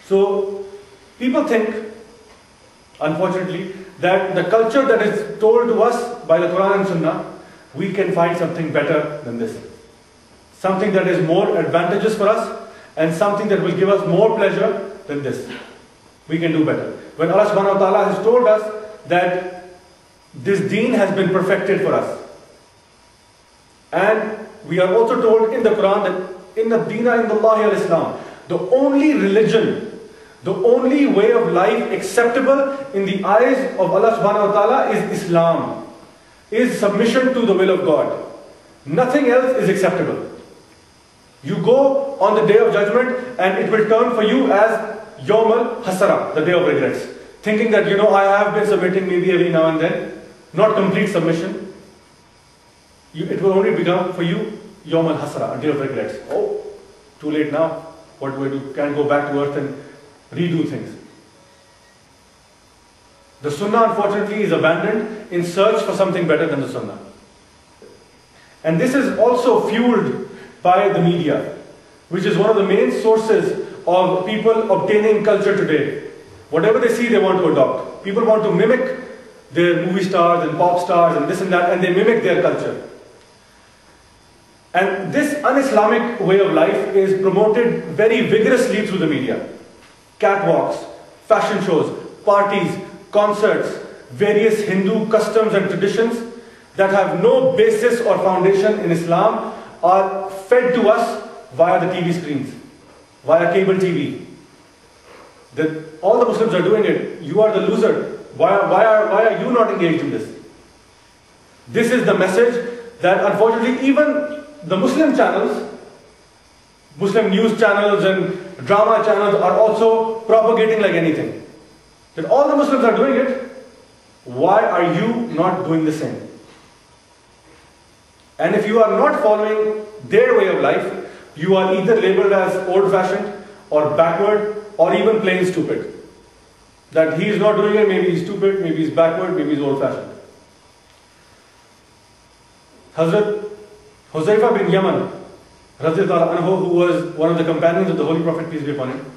So people think, unfortunately, that the culture that is told to us by the Quran and Sunnah, we can find something better than this. Something that is more advantageous for us and something that will give us more pleasure than this. We can do better. When Allah subhanahu wa ta'ala has told us that this deen has been perfected for us. And we are also told in the Quran that in the Deena in Allahi al-Islam, the only religion, the only way of life acceptable in the eyes of Allah subhanahu wa ta'ala is Islam, is submission to the will of God. Nothing else is acceptable. You go on the day of judgment and it will turn for you as Yawm al-Hasara, the day of regrets. Thinking that, I have been submitting maybe every now and then, not complete submission. It will only become for you Yawm al-Hasara, a day of regrets. Oh, too late now. What do I do? Can't go back to earth and redo things. The Sunnah, unfortunately, is abandoned in search for something better than the Sunnah. And this is also fueled by the media, which is one of the main sources of people obtaining culture today. Whatever they see, they want to adopt. People want to mimic their movie stars and pop stars and this and that, and they mimic their culture. And this un-Islamic way of life is promoted very vigorously through the media. Catwalks, fashion shows, parties, concerts, various Hindu customs and traditions that have no basis or foundation in Islam are fed to us via the TV screens, via cable TV. All the Muslims are doing it. You are the loser. Why are you not engaged in this? This is the message that unfortunately even the Muslim channels, Muslim news channels and drama channels are also propagating like anything. That all the Muslims are doing it, why are you not doing the same? And if you are not following their way of life, you are either labeled as old-fashioned or backward or even plain stupid. That he is not doing it, maybe he's stupid, maybe he's backward, maybe he's old-fashioned. Hazrat Huzaifa bin Yaman, radhiyallahu anhu, who was one of the companions of the Holy Prophet, peace be upon him,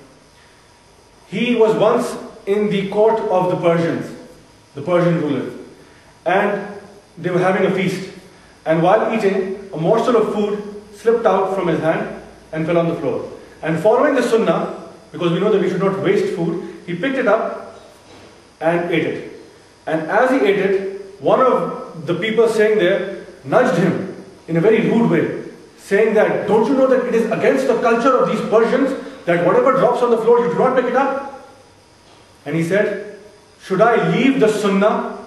he was once in the court of the Persians, the Persian rulers, and they were having a feast. And while eating, a morsel of food slipped out from his hand and fell on the floor. And following the sunnah, because we know that we should not waste food, he picked it up and ate it. And as he ate it, one of the people staying there nudged him in a very rude way, saying that, don't you know that it is against the culture of these Persians that whatever drops on the floor, you do not pick it up? And he said, should I leave the sunnah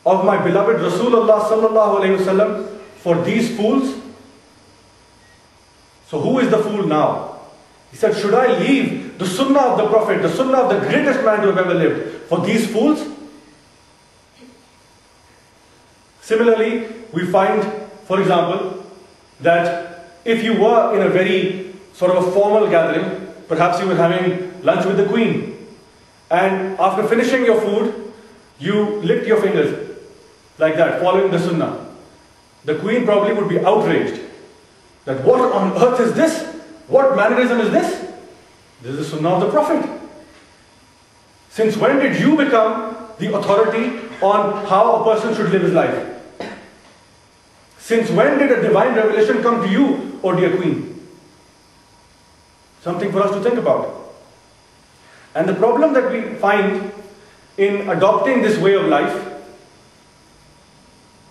of my beloved Rasulullah sallallahu alayhi wasallam for these fools? So who is the fool now? He said, should I leave the sunnah of the Prophet, the sunnah of the greatest man to have ever lived, for these fools? Similarly, we find, for example, that if you were in a very sort of a formal gathering, perhaps you were having lunch with the Queen, and after finishing your food, you licked your fingers like that, following the sunnah. The Queen probably would be outraged. That what on earth is this? What mannerism is this? This is the sunnah of the Prophet. Since when did you become the authority on how a person should live his life? Since when did a divine revelation come to you, O dear Queen? Something for us to think about. And the problem that we find in adopting this way of life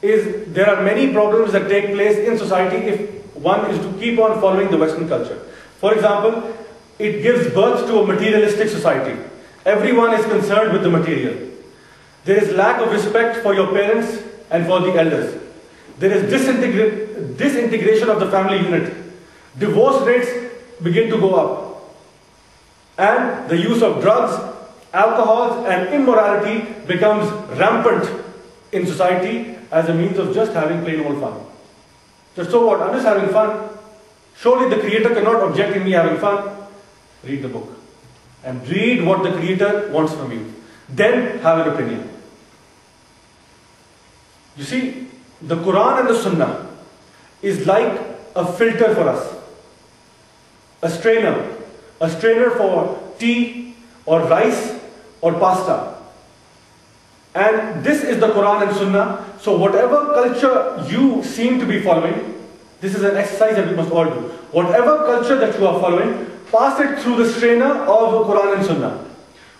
is there are many problems that take place in society if one is to keep on following the Western culture. For example, it gives birth to a materialistic society. Everyone is concerned with the material. There is lack of respect for your parents and for the elders. There is disintegration of the family unit. Divorce rates begin to go up. And the use of drugs, alcohol and immorality becomes rampant in society as a means of just having plain old fun. So what? I'm just having fun. Surely the Creator cannot object in me having fun. Read the book. And read what the Creator wants from you. Then have an opinion. You see, the Quran and the Sunnah is like a filter for us. A strainer. a strainer for tea or rice or pasta. And this is the Quran and Sunnah. So whatever culture you seem to be following, this is an exercise that we must all do. Whatever culture that you are following, pass it through the strainer of the Quran and Sunnah.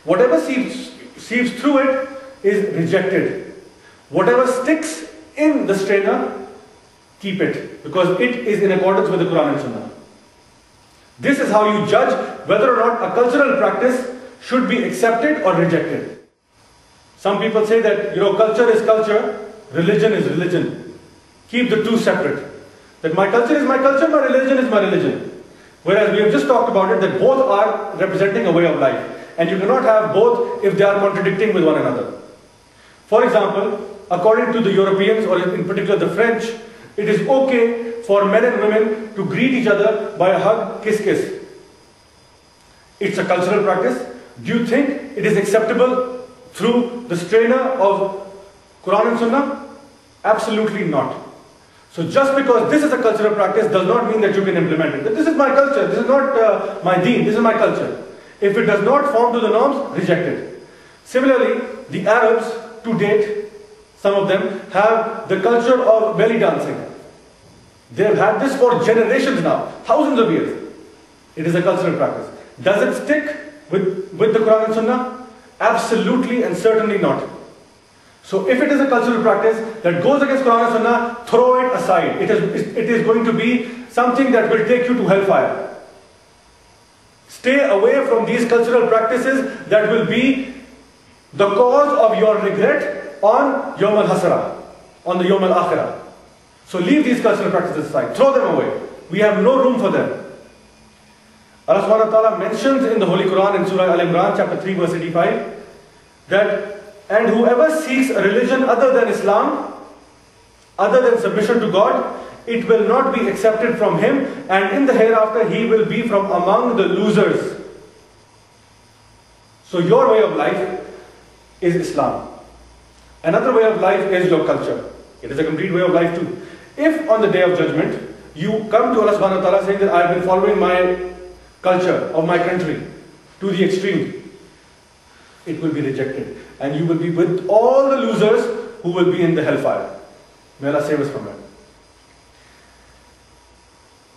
Whatever seeps through it is rejected. Whatever sticks in the strainer, keep it, because it is in accordance with the Quran and Sunnah. This is how you judge whether or not a cultural practice should be accepted or rejected. Some people say that, culture is culture, religion is religion. Keep the two separate. That my culture is my culture, my religion is my religion. Whereas we have just talked about it, that both are representing a way of life. And you cannot have both if they are contradicting with one another. For example, according to the Europeans, or in particular the French, it is okay for men and women to greet each other by a hug, kiss, kiss. It's a cultural practice. Do you think it is acceptable through the strainer of Quran and Sunnah? Absolutely not. So just because this is a cultural practice does not mean that you can implement it. This is my culture, this is not my deen, this is my culture. If it does not form to the norms, reject it. Similarly, the Arabs, to date, some of them have the culture of belly dancing. They have had this for generations now, thousands of years. It is a cultural practice. Does it stick with the Quran and Sunnah? Absolutely and certainly not. So if it is a cultural practice that goes against Quran and Sunnah, throw it aside. It is going to be something that will take you to hellfire. Stay away from these cultural practices that will be the cause of your regret on Yawm al-Hasra, on the Yawm al-Akhirah. So leave these cultural practices aside. Throw them away. We have no room for them. Allah subhanahu wa ta'ala mentions in the Holy Quran in Surah Al-Imran chapter 3 verse 85 that, and whoever seeks a religion other than Islam, other than submission to God, it will not be accepted from him, and in the hereafter he will be from among the losers. So your way of life is Islam. Another way of life is your culture. It is a complete way of life too. If on the day of judgment you come to Allah subhanahu wa ta'ala saying that I have been following my culture of my country to the extreme, it will be rejected. And you will be with all the losers who will be in the hellfire. May Allah save us from that.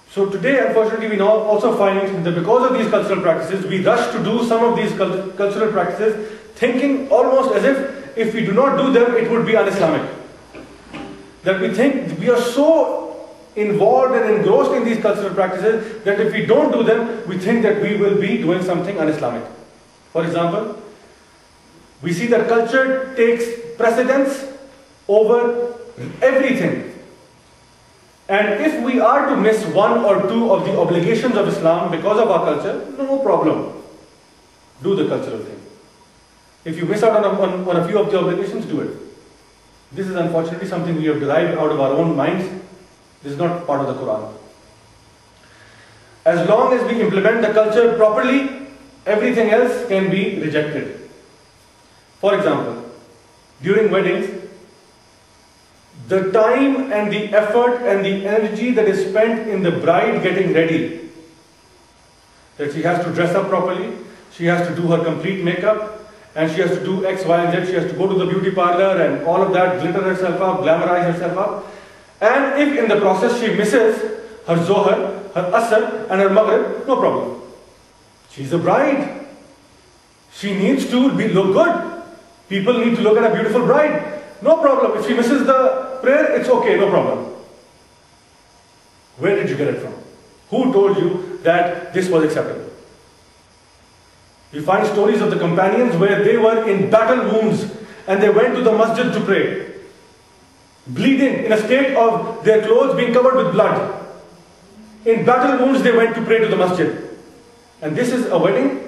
So today, unfortunately, we now also find that because of these cultural practices, we rush to do some of these cultural practices, thinking almost as if we do not do them, it would be un-Islamic. That we think we are so involved and engrossed in these cultural practices that if we don't do them, we think that we will be doing something un-Islamic. For example, we see that culture takes precedence over everything. And if we are to miss one or two of the obligations of Islam because of our culture, no problem. Do the cultural thing. If you miss out on a few of the obligations, do it. This is unfortunately something we have derived out of our own minds. This is not part of the Quran. As long as we implement the culture properly, everything else can be rejected. For example, during weddings, the time and the effort and the energy that is spent in the bride getting ready, that she has to dress up properly, she has to do her complete makeup, and she has to do X, Y, and Z, she has to go to the beauty parlor and all of that, glitter herself up, glamorize herself up. And if in the process she misses her Zohar, her Asr and her Maghrib, no problem. She's a bride. She needs to look good. People need to look at a beautiful bride. No problem. If she misses the prayer, it's okay, no problem. Where did you get it from? Who told you that this was acceptable? We find stories of the companions where they were in battle wounds and they went to the masjid to pray. Bleeding, in a state of their clothes being covered with blood. In battle wounds they went to pray to the masjid. And this is a wedding